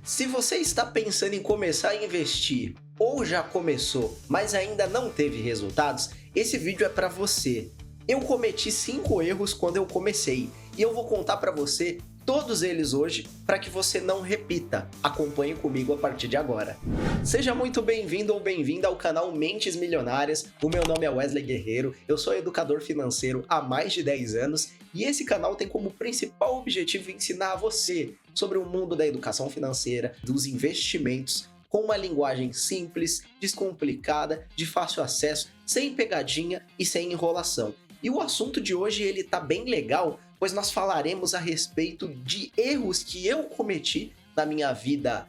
Se você está pensando em começar a investir ou já começou, mas ainda não teve resultados, esse vídeo é para você. Eu cometi 5 erros quando eu comecei e eu vou contar para você todos eles hoje para que você não repita. Acompanhe comigo a partir de agora. Seja muito bem-vindo ou bem-vinda ao canal Mentes Milionárias. O meu nome é Wesley Guerreiro, eu sou educador financeiro há mais de 10 anos e esse canal tem como principal objetivo ensinar a você sobre o mundo da educação financeira, dos investimentos, com uma linguagem simples, descomplicada, de fácil acesso, sem pegadinha e sem enrolação. E o assunto de hoje ele tá bem legal, pois nós falaremos a respeito de erros que eu cometi na minha vida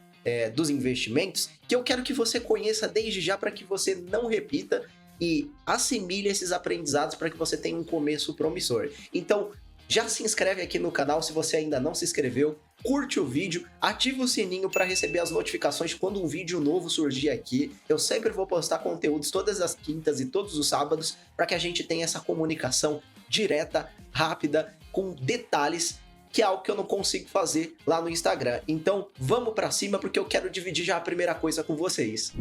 dos investimentos, que eu quero que você conheça desde já para que você não repita e assimile esses aprendizados para que você tenha um começo promissor. Então, já se inscreve aqui no canal se você ainda não se inscreveu, curte o vídeo, ativa o sininho para receber as notificações quando um vídeo novo surgir aqui. Eu sempre vou postar conteúdos todas as quintas e todos os sábados para que a gente tenha essa comunicação direta, rápida, com detalhes, que é algo que eu não consigo fazer lá no Instagram. Então vamos para cima porque eu quero dividir já a primeira coisa com vocês.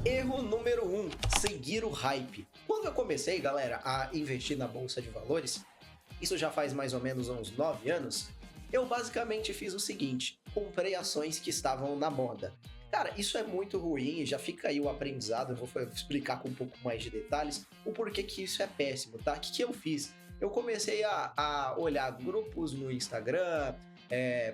Erro número 1, seguir o hype. Quando eu comecei, galera, a investir na Bolsa de Valores, isso já faz mais ou menos uns 9 anos, eu basicamente fiz o seguinte: comprei ações que estavam na moda. Cara, isso é muito ruim, já fica aí o aprendizado, eu vou explicar com um pouco mais de detalhes o porquê que isso é péssimo, tá? O que eu fiz? Eu comecei a olhar grupos no Instagram,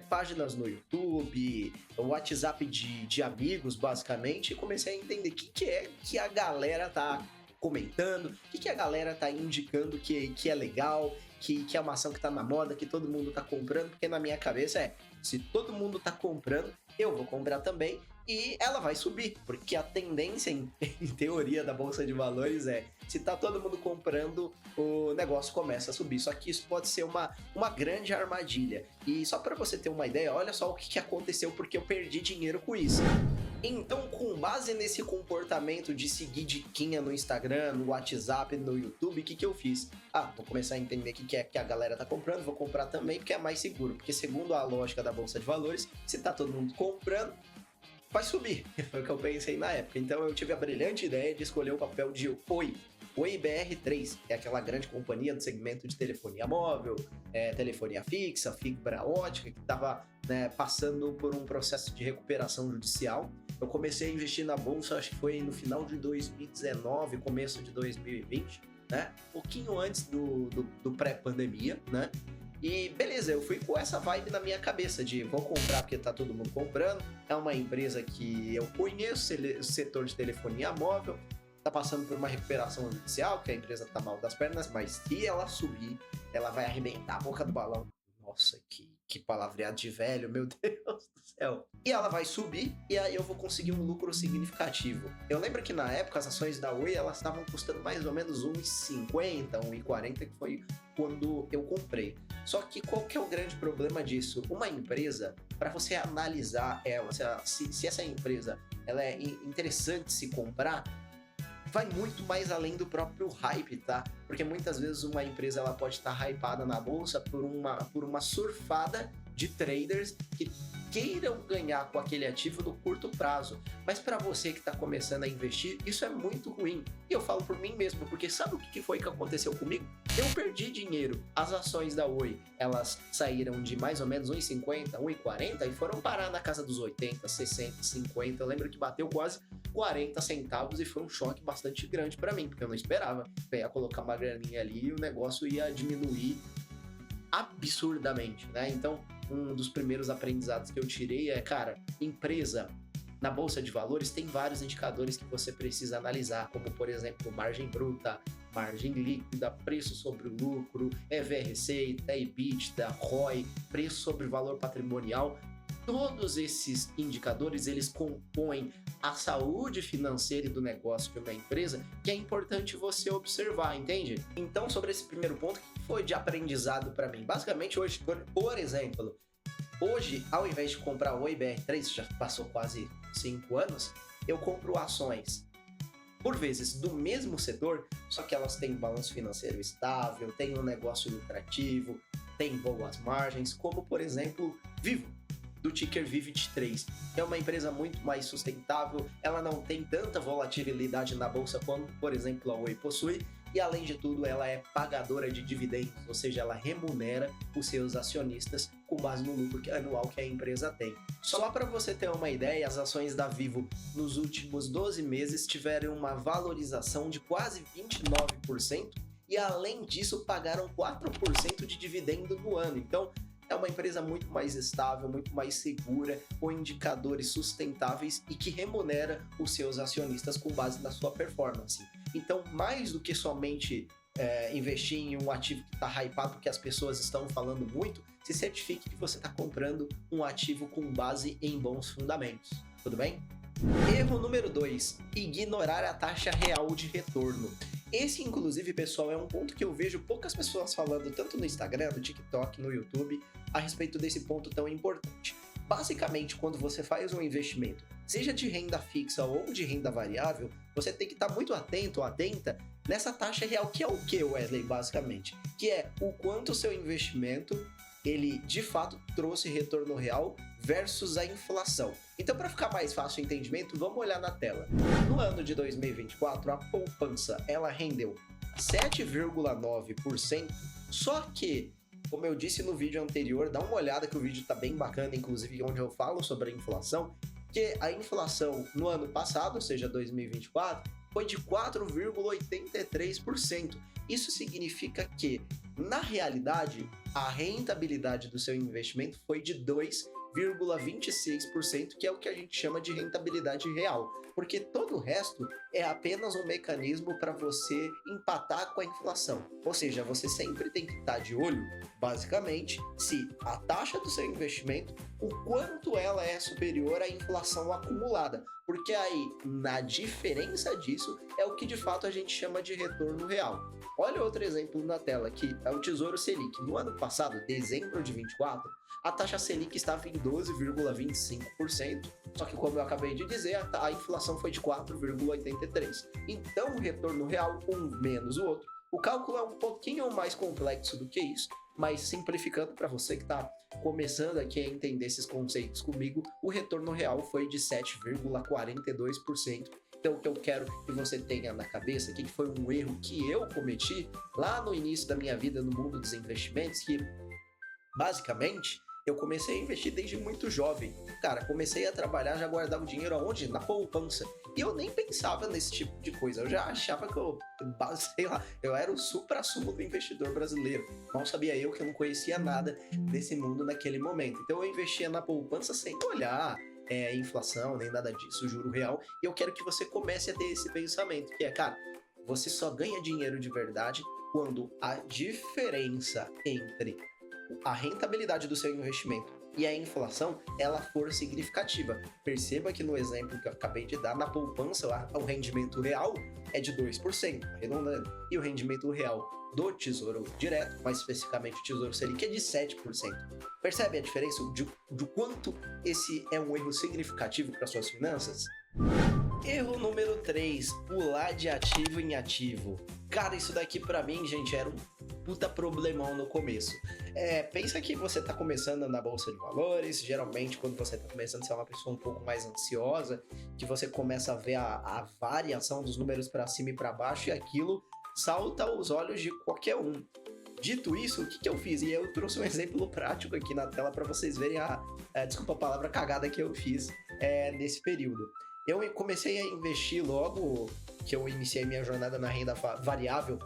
páginas no YouTube, WhatsApp de amigos, basicamente, e comecei a entender o que é que a galera tá comentando, o que a galera tá indicando que é legal, que é uma ação que tá na moda, que todo mundo tá comprando, porque na minha cabeça se todo mundo tá comprando, eu vou comprar também e ela vai subir, porque a tendência em teoria da Bolsa de Valores se tá todo mundo comprando, o negócio começa a subir, só que isso pode ser uma grande armadilha. E só para você ter uma ideia, olha só o que aconteceu, porque eu perdi dinheiro com isso. Então, com base nesse comportamento de seguir diquinha no Instagram, no WhatsApp, no YouTube, o que eu fiz? Vou começar a entender o que é que a galera tá comprando, vou comprar também porque é mais seguro. Porque segundo a lógica da Bolsa de Valores, se tá todo mundo comprando, vai subir. Foi o que eu pensei na época. Então eu tive a brilhante ideia de escolher o papel de Oi. Oi BR3, que é aquela grande companhia do segmento de telefonia móvel, telefonia fixa, fibra ótica, que estava passando por um processo de recuperação judicial. Eu comecei a investir na bolsa, acho que foi no final de 2019, começo de 2020, né? Pouquinho antes do pré-pandemia, né? E beleza, eu fui com essa vibe na minha cabeça de vou comprar porque tá todo mundo comprando, é uma empresa que eu conheço, o setor de telefonia móvel, tá passando por uma recuperação judicial, que a empresa tá mal das pernas, mas se ela subir, ela vai arrebentar a boca do balão. Nossa, que palavreado de velho, meu Deus do céu. E ela vai subir e aí eu vou conseguir um lucro significativo. Eu lembro que na época as ações da Oi, elas estavam custando mais ou menos R$1,50, R$1,40, que foi quando eu comprei. Só que qual que é o grande problema disso? Uma empresa, para você analisar ela, se essa empresa ela é interessante se comprar, vai muito mais além do próprio hype, tá? Porque muitas vezes uma empresa ela pode estar hypada na bolsa por uma surfada de traders que queiram ganhar com aquele ativo no curto prazo. Mas para você que está começando a investir, isso é muito ruim. E eu falo por mim mesmo, porque sabe o que foi que aconteceu comigo? Eu perdi dinheiro. As ações da Oi, elas saíram de mais ou menos R$1,50, R$1,40 e foram parar na casa dos 80, 60, 50. Eu lembro que bateu quase 40 centavos e foi um choque bastante grande para mim, porque eu não esperava. Eu ia colocar uma graninha ali e o negócio ia diminuir absurdamente, né? Então, um dos primeiros aprendizados que eu tirei cara, empresa na Bolsa de Valores tem vários indicadores que você precisa analisar, como por exemplo, margem bruta, margem líquida, preço sobre lucro, EV receita, EBITDA, ROI, preço sobre valor patrimonial. Todos esses indicadores, eles compõem a saúde financeira e do negócio de uma empresa, que é importante você observar, entende? Então, sobre esse primeiro ponto, o que foi de aprendizado para mim? Basicamente, hoje, por exemplo, hoje, ao invés de comprar o Oi BR3, já passou quase 5 anos, eu compro ações, por vezes, do mesmo setor, só que elas têm balanço financeiro estável, têm um negócio lucrativo, têm boas margens, como, por exemplo, Vivo. do ticker VIVIT3. É uma empresa muito mais sustentável, ela não tem tanta volatilidade na bolsa como, por exemplo, a Oi possui, e além de tudo ela é pagadora de dividendos, ou seja, ela remunera os seus acionistas com base no lucro anual que a empresa tem. Só para você ter uma ideia, as ações da Vivo nos últimos 12 meses tiveram uma valorização de quase 29% e além disso pagaram 4% de dividendo no ano. Então é uma empresa muito mais estável, muito mais segura, com indicadores sustentáveis e que remunera os seus acionistas com base na sua performance. Então, mais do que somente investir em um ativo que está hypado, que as pessoas estão falando muito, se certifique que você está comprando um ativo com base em bons fundamentos. Tudo bem? Erro número 2, ignorar a taxa real de retorno. Esse, inclusive, pessoal, é um ponto que eu vejo poucas pessoas falando, tanto no Instagram, no TikTok, no YouTube, a respeito desse ponto tão importante. Basicamente, quando você faz um investimento, seja de renda fixa ou de renda variável, você tem que estar muito atento ou atenta nessa taxa real, que é o que, Wesley, basicamente? Que é o quanto o seu investimento, ele de fato trouxe retorno real versus a inflação. Então, para ficar mais fácil o entendimento, vamos olhar na tela. No ano de 2024, a poupança ela rendeu 7,9%, só que, como eu disse no vídeo anterior, dá uma olhada que o vídeo está bem bacana, inclusive onde eu falo sobre a inflação, que a inflação no ano passado, ou seja, 2024, foi de 4,83%. Isso significa que, na realidade, a rentabilidade do seu investimento foi de 2,26%, que é o que a gente chama de rentabilidade real, porque todo o resto é apenas um mecanismo para você empatar com a inflação. Ou seja, você sempre tem que estar de olho, basicamente, se a taxa do seu investimento, o quanto ela é superior à inflação acumulada, porque aí, na diferença disso, é o que de fato a gente chama de retorno real. Olha outro exemplo na tela, que é o Tesouro Selic. No ano passado, dezembro de 24, a taxa Selic estava em 12,25%, só que como eu acabei de dizer, a inflação foi de 4,83%. Então, o retorno real, um menos o outro. O cálculo é um pouquinho mais complexo do que isso, mas simplificando para você que está começando aqui a entender esses conceitos comigo, o retorno real foi de 7,42%. Então, o que eu quero que você tenha na cabeça aqui, que foi um erro que eu cometi lá no início da minha vida no mundo dos investimentos, que basicamente eu comecei a investir desde muito jovem. Cara, comecei a trabalhar, já guardava o dinheiro aonde? Na poupança. E eu nem pensava nesse tipo de coisa. Eu já achava que eu era o supra-sumo do investidor brasileiro. Mal sabia eu que eu não conhecia nada desse mundo naquele momento. Então eu investia na poupança sem olhar inflação, nem nada disso, juro real. E eu quero que você comece a ter esse pensamento, que é, cara, você só ganha dinheiro de verdade quando a diferença entre a rentabilidade do seu investimento e a inflação, ela for significativa. Perceba que no exemplo que eu acabei de dar, na poupança, o rendimento real é de 2%, arredondando, e o rendimento real do Tesouro Direto, mais especificamente o Tesouro Selic, é de 7%. Percebe a diferença de quanto esse é um erro significativo para suas finanças? Erro número 3, pular de ativo em ativo. Cara, isso daqui pra mim, gente, era um puta problemão no começo. Pensa que você tá começando na Bolsa de Valores, geralmente quando você tá começando, você é uma pessoa um pouco mais ansiosa, que você começa a ver a variação dos números pra cima e pra baixo, e aquilo salta aos olhos de qualquer um. Dito isso, o que eu fiz? E eu trouxe um exemplo prático aqui na tela para vocês verem desculpa a palavra cagada que eu fiz nesse período. Eu comecei a investir logo que eu iniciei minha jornada na renda variável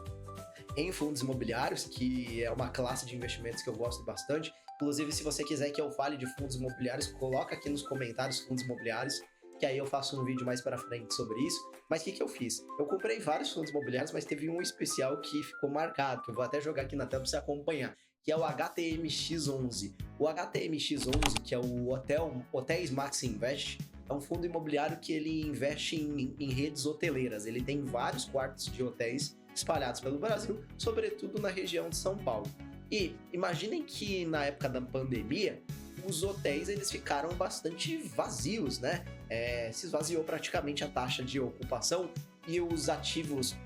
em fundos imobiliários, que é uma classe de investimentos que eu gosto bastante. Inclusive, se você quiser que eu fale de fundos imobiliários, coloca aqui nos comentários fundos imobiliários, que aí eu faço um vídeo mais para frente sobre isso. Mas o que eu fiz? Eu comprei vários fundos imobiliários, mas teve um especial que ficou marcado, que eu vou até jogar aqui na tela para você acompanhar, que é o HTMX11. O HTMX11, que é o Hotéis Max Invest, é um fundo imobiliário que ele investe em redes hoteleiras. Ele tem vários quartos de hotéis espalhados pelo Brasil, sobretudo na região de São Paulo. E imaginem que na época da pandemia, os hotéis eles ficaram bastante vazios, né? Se esvaziou praticamente a taxa de ocupação e os ativos,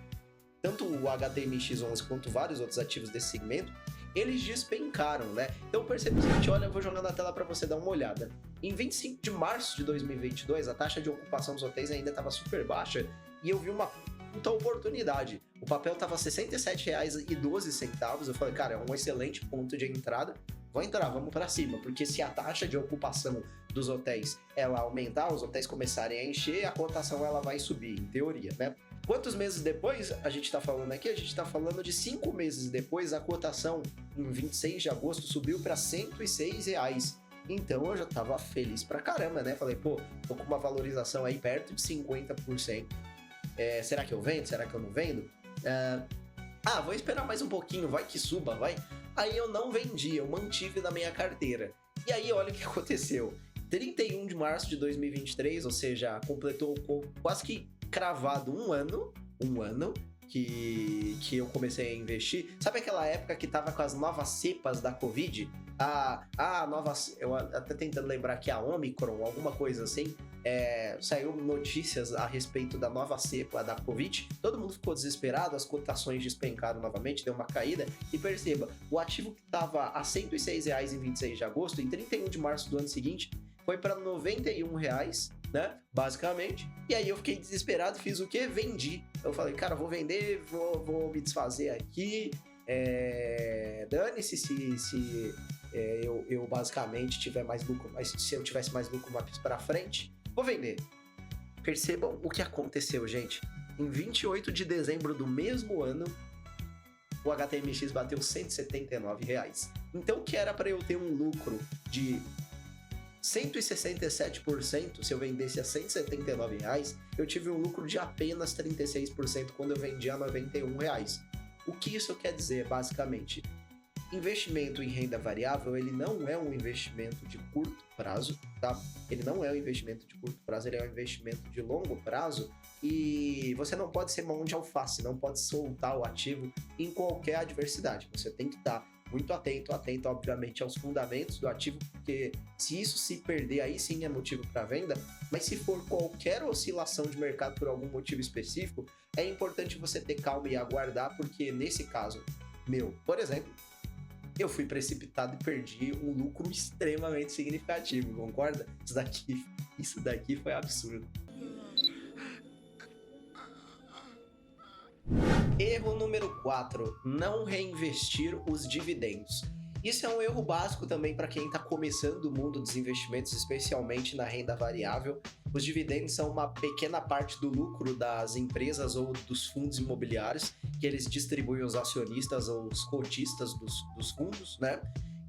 tanto o HTMX11 quanto vários outros ativos desse segmento, eles despencaram, né? Então perceba o seguinte, olha, eu vou jogar na tela para você dar uma olhada. Em 25 de março de 2022, a taxa de ocupação dos hotéis ainda estava super baixa e eu vi uma puta oportunidade. O papel estava R$ 67,12. Eu falei, cara, é um excelente ponto de entrada. Vou entrar, vamos para cima, porque se a taxa de ocupação dos hotéis ela aumentar, os hotéis começarem a encher, a cotação ela vai subir, em teoria, né? Quantos meses depois a gente tá falando aqui? A gente tá falando de 5 meses depois, a cotação em 26 de agosto subiu para R$ 106. Então eu já tava feliz pra caramba, né? Falei, pô, tô com uma valorização aí perto de 50%. Será que eu vendo? Será que eu não vendo? Vou esperar mais um pouquinho, vai que suba, vai. Aí eu não vendi, eu mantive na minha carteira. E aí olha o que aconteceu. 31 de março de 2023, ou seja, completou quase que cravado um ano que eu comecei a investir. Sabe aquela época que tava com as novas cepas da Covid? Eu até tentando lembrar que a Omicron, alguma coisa assim, saiu notícias a respeito da nova cepa da Covid. Todo mundo ficou desesperado, as cotações despencaram novamente, deu uma caída. E perceba, o ativo que estava a R$ 106,00 em 26 de agosto, em 31 de março do ano seguinte, foi para R$ 91,00, né? Basicamente. E aí eu fiquei desesperado, fiz o quê? Vendi. Eu falei, cara, vou vender, vou me desfazer aqui. Dane-se se eu basicamente tiver mais lucro, mas se eu tivesse mais lucro mais para frente, vou vender. Percebam o que aconteceu, gente. Em 28 de dezembro do mesmo ano, o HTMX bateu R$ 179,00. Então, que era para eu ter um lucro de 167%, se eu vendesse a R$ 179,00, eu tive um lucro de apenas 36% quando eu vendi a R$ 91,00. O que isso quer dizer, basicamente? Investimento em renda variável, ele não é um investimento de curto prazo, tá? Ele não é um investimento de curto prazo, ele é um investimento de longo prazo e você não pode ser mão de alface, não pode soltar o ativo em qualquer adversidade. Você tem que estar muito atento, obviamente, aos fundamentos do ativo, porque se isso se perder, aí sim é motivo para venda, mas se for qualquer oscilação de mercado por algum motivo específico, é importante você ter calma e aguardar, porque nesse caso meu, por exemplo, eu fui precipitado e perdi um lucro extremamente significativo, concorda? Isso daqui foi absurdo. Erro número 4, não reinvestir os dividendos. Isso é um erro básico também para quem está começando o mundo dos investimentos, especialmente na renda variável. Os dividendos são uma pequena parte do lucro das empresas ou dos fundos imobiliários que eles distribuem aos acionistas ou os cotistas dos fundos, né?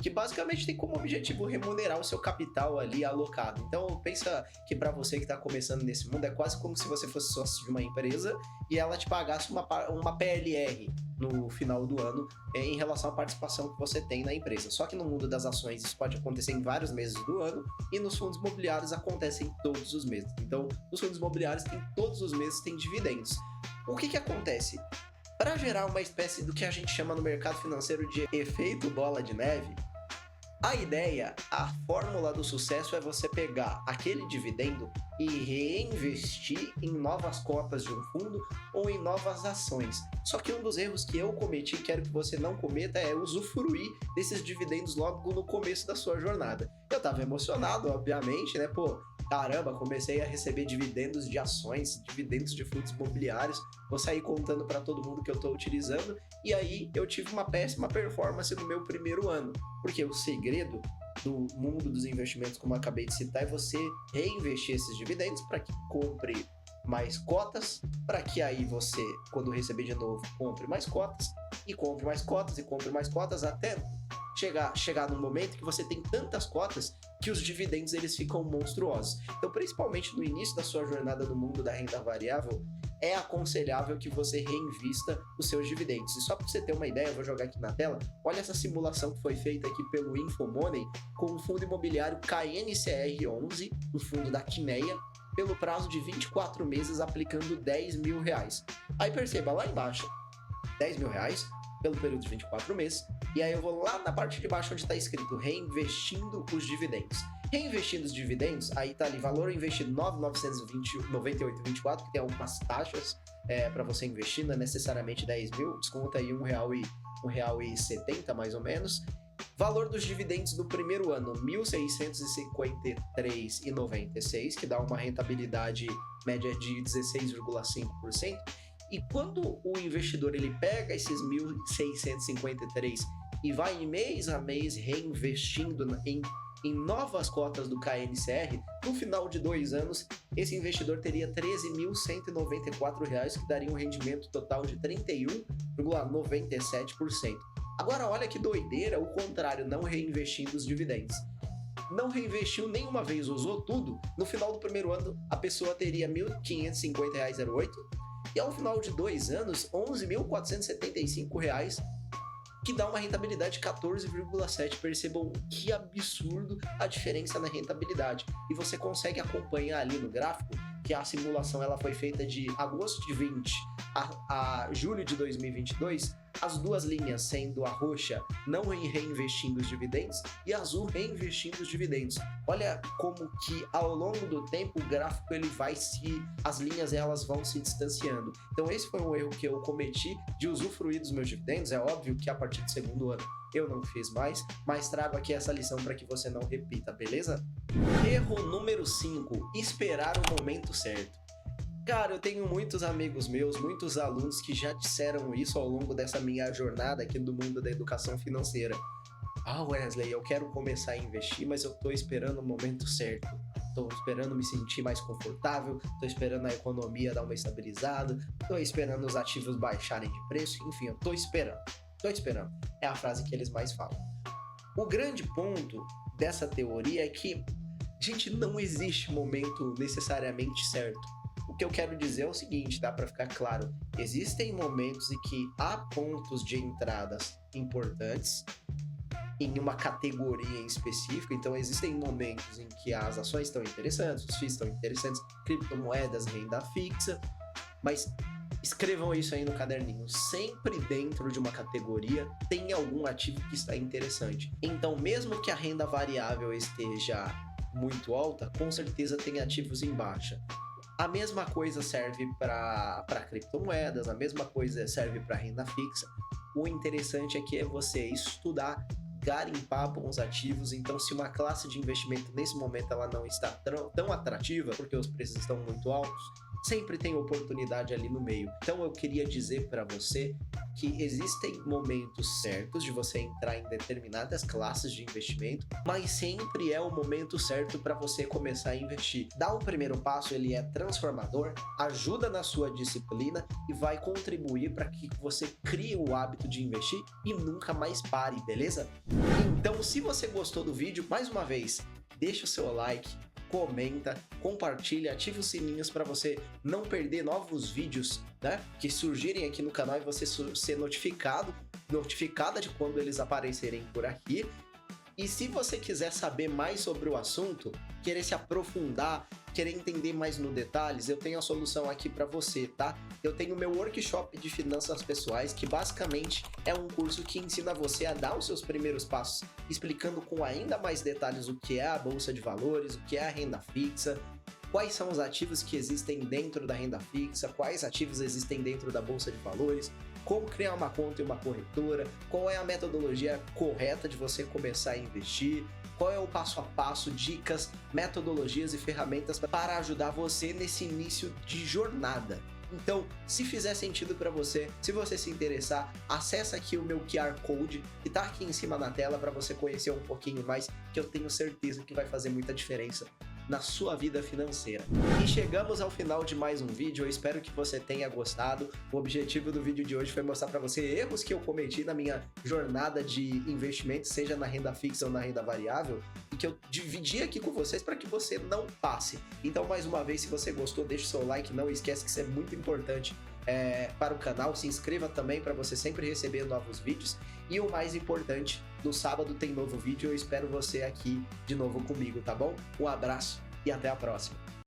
Que basicamente tem como objetivo remunerar o seu capital ali alocado. Então pensa que para você que está começando nesse mundo é quase como se você fosse sócio de uma empresa e ela te pagasse uma PLR no final do ano em relação à participação que você tem na empresa. Só que no mundo das ações isso pode acontecer em vários meses do ano e nos fundos imobiliários acontecem todos os meses. Então nos fundos imobiliários todos os meses tem dividendos. O que acontece? Para gerar uma espécie do que a gente chama no mercado financeiro de efeito bola de neve, a ideia, a fórmula do sucesso é você pegar aquele dividendo e reinvestir em novas cotas de um fundo ou em novas ações. Só que um dos erros que eu cometi e quero que você não cometa é usufruir desses dividendos logo no começo da sua jornada. Eu tava emocionado, obviamente, né? Pô, caramba, comecei a receber dividendos de ações, dividendos de fundos imobiliários, vou sair contando para todo mundo que eu estou utilizando, e aí eu tive uma péssima performance no meu primeiro ano, porque o segredo do mundo dos investimentos, como eu acabei de citar, é você reinvestir esses dividendos para que compre mais cotas, para que aí você, quando receber de novo, compre mais cotas, e compre mais cotas, e compre mais cotas, até chegar num momento que você tem tantas cotas que os dividendos eles ficam monstruosos. Então, principalmente no início da sua jornada no mundo da renda variável, é aconselhável que você reinvista os seus dividendos. E só para você ter uma ideia, eu vou jogar aqui na tela, olha essa simulação que foi feita aqui pelo Infomoney com o fundo imobiliário KNCR11, um fundo da Quineia, pelo prazo de 24 meses aplicando R$10 mil. Aí perceba, lá embaixo, R$10 mil pelo período de 24 meses, e aí eu vou lá na parte de baixo onde está escrito reinvestindo os dividendos. Reinvestindo os dividendos, aí tá ali, valor investido 9.998,24, que tem algumas taxas para você investir, não é necessariamente 10 mil, desconta aí R$1 R$ 1,70 mais ou menos. Valor dos dividendos do primeiro ano, R$ 1.653,96, que dá uma rentabilidade média de 16,5%. E quando o investidor ele pega esses 1.653 e vai mês a mês reinvestindo em novas cotas do KNCR, no final de 2 anos, esse investidor teria R$ 13.194, que daria um rendimento total de 31,97%. Agora olha que doideira, o contrário, não reinvestindo os dividendos. Não reinvestiu nenhuma vez, usou tudo, no final do primeiro ano a pessoa teria R$ 1.550,08 e ao final de 2 anos, R$ 11.475, que dá uma rentabilidade de 14,7%. Percebam que absurdo a diferença na rentabilidade. E você consegue acompanhar ali no gráfico que a simulação ela foi feita de agosto de 20 a julho de 2022, as duas linhas sendo a roxa não reinvestindo os dividendos e a azul reinvestindo os dividendos. Olha como que ao longo do tempo o gráfico ele vai as linhas elas vão se distanciando. Então esse foi um erro que eu cometi de usufruir dos meus dividendos. É óbvio que a partir do segundo ano eu não fiz mais, mas trago aqui essa lição para que você não repita, beleza? Erro número 5, esperar o momento certo. Cara, eu tenho muitos amigos meus, muitos alunos que já disseram isso ao longo dessa minha jornada aqui do mundo da educação financeira. Ah, Wesley, eu quero começar a investir, mas eu tô esperando o momento certo. Tô esperando me sentir mais confortável, tô esperando a economia dar uma estabilizada, tô esperando os ativos baixarem de preço, enfim, eu tô esperando. É a frase que eles mais falam. O grande ponto dessa teoria é que, gente, não existe momento necessariamente certo. O que eu quero dizer é o seguinte, tá? Para ficar claro, existem momentos em que há pontos de entradas importantes em uma categoria em específico. Então existem momentos em que as ações estão interessantes, os FIIs estão interessantes, criptomoedas, renda fixa, mas escrevam isso aí no caderninho. Sempre dentro de uma categoria tem algum ativo que está interessante. Então mesmo que a renda variável esteja muito alta, com certeza tem ativos em baixa. A mesma coisa serve para criptomoedas, a mesma coisa serve para renda fixa. O interessante aqui é você estudar, garimpar bons ativos. Então, se uma classe de investimento nesse momento ela não está tão atrativa, porque os preços estão muito altos, sempre tem oportunidade ali no meio. Então, eu queria dizer para você que existem momentos certos de você entrar em determinadas classes de investimento, mas sempre é o momento certo para você começar a investir. Dar o primeiro passo, ele é transformador, ajuda na sua disciplina e vai contribuir para que você crie o hábito de investir e nunca mais pare, beleza? Então, se você gostou do vídeo, mais uma vez, deixa o seu like, comenta, compartilha, ativa os sininhos para você não perder novos vídeos, né, que surgirem aqui no canal e você ser notificada de quando eles aparecerem por aqui. E se você quiser saber mais sobre o assunto, querer se aprofundar, querer entender mais no detalhes, eu tenho a solução aqui para você, tá? Eu tenho o meu workshop de finanças pessoais, que basicamente é um curso que ensina você a dar os seus primeiros passos, explicando com ainda mais detalhes o que é a bolsa de valores, o que é a renda fixa, quais são os ativos que existem dentro da renda fixa, quais ativos existem dentro da bolsa de valores, como criar uma conta em uma corretora, qual é a metodologia correta de você começar a investir, qual é o passo a passo, dicas, metodologias e ferramentas para ajudar você nesse início de jornada. Então, se fizer sentido para você, se você se interessar, acessa aqui o meu QR Code que está aqui em cima na tela para você conhecer um pouquinho mais, que eu tenho certeza que vai fazer muita diferença na sua vida financeira. E chegamos ao final de mais um vídeo, eu espero que você tenha gostado. O objetivo do vídeo de hoje foi mostrar para você erros que eu cometi na minha jornada de investimento, seja na renda fixa ou na renda variável, e que eu dividi aqui com vocês para que você não passe. Então, mais uma vez, se você gostou, deixa o seu like, não esquece que isso é muito importante para o canal, se inscreva também para você sempre receber novos vídeos, e o mais importante, no sábado tem novo vídeo, eu espero você aqui de novo comigo, tá bom? Um abraço e até a próxima!